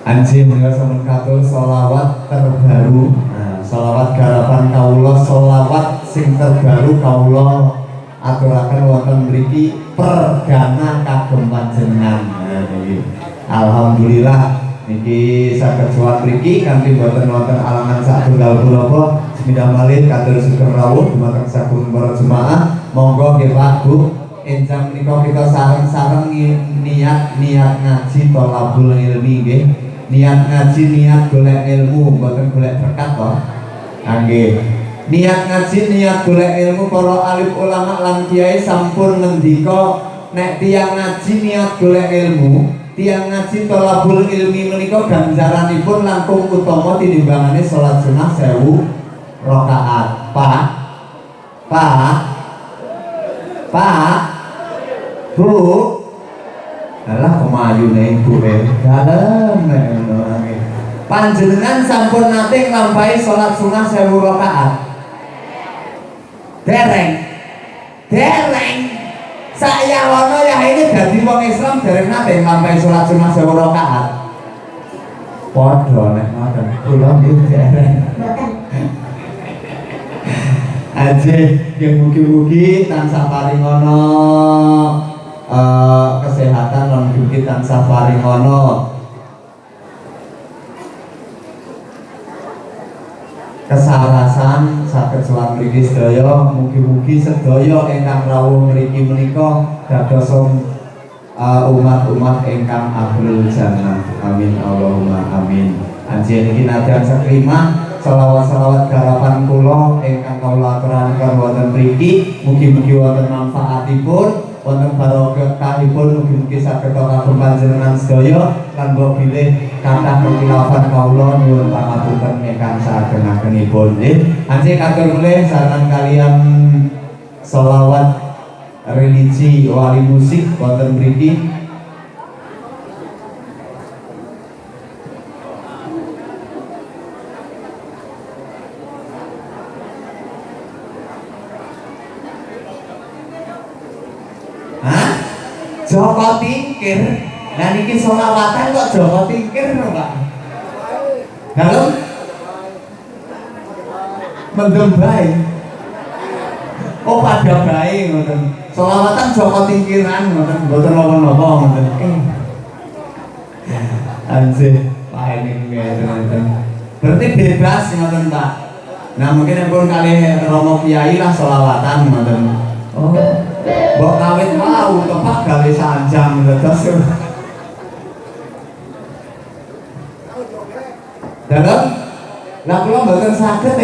Anjing sampun katur sholawat terbaru. Nah, sholawat garapan kawula, sholawat sing terbaru kawula aturaken wonten mriki perdana kagem panjenengan. Nah, niki alhamdulillah niki saged sowan mriki kanthi boten wonten alangan satunggal punapa. Semindah malih katur sugeng rawuh dumateng saking para jemaah. Monggo nggih Pak Bu, enjang menika kita sareng-sareng niat ngaji thalabul ilmi nggih. Niat ngaji, niat golek ilmu, mboten golek berkat toh. Nggih. Niat ngaji, niat golek ilmu, para alim ulama lan kiai sampun ngendika nek tiyang ngaji niat golek ilmu, tiyang ngaji thalabul ilmi menika ganjaranipun langkung utama tinimbangane salat sunah 1000 rakaat. Pak Bu, alah kemayune ibu dalem panjenengan sampun nate nglampahi salat sunah 1000 rakaat. Dereng saya wono ya ini dadi wong Islam dereng nate nglampahi salat sunah 1000 rakaat. Padha nek ngoten kula nggih dereng. Aje yang mugi-mugi tansah paringono kesehatan lan mugi tansah paringono kesarasan saged sowan mriki sedaya, mugi-mugi sedaya ingkang rawuh mriki menika dados umat-umat ingkang ahlul jannah. Amin Allahumma amin. Anjen iki nadyan saklimah selawat-selawat garapan kula ingkang kawula aturaken wonten mriki, mugi-mugi wonten manfaatipun, wonten barokahipun, mugi-mugi saged kagem panjenengan sedaya lan mbok bilih kathah kekilafan kawula nyuwun pangapunten ingkang saageng-agengipun. Nggih, anjing katur mulih sareng kalian selawat religi wali musik wonten mriki. Hah? Joko Tingkir. Nah niki selawatan kok Joko Tingkir lho, Pak. Halo? Mendem bae. Oh pada bae ngoten. Selawatan Joko Tingkiran ngoten, mboten napa-napa ngoten. Anjir, Pak ini ngoten. Berarti bebas ngoten, Pak. Nah mungkin pun kali Romo Kiai lah selawatan ngoten. Oh. Mbok kawit mau tepak gawe sanjang terus. Dalam lah kula mboten saged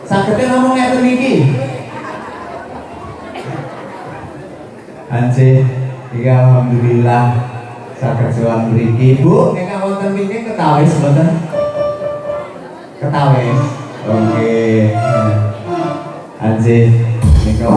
sagede namung ngeten iki. Anjir, iki alhamdulillah saged sowan mriki. Bu, ingkang wonten mriki ketawis mboten? Ketawis. Oke. Anjir, nika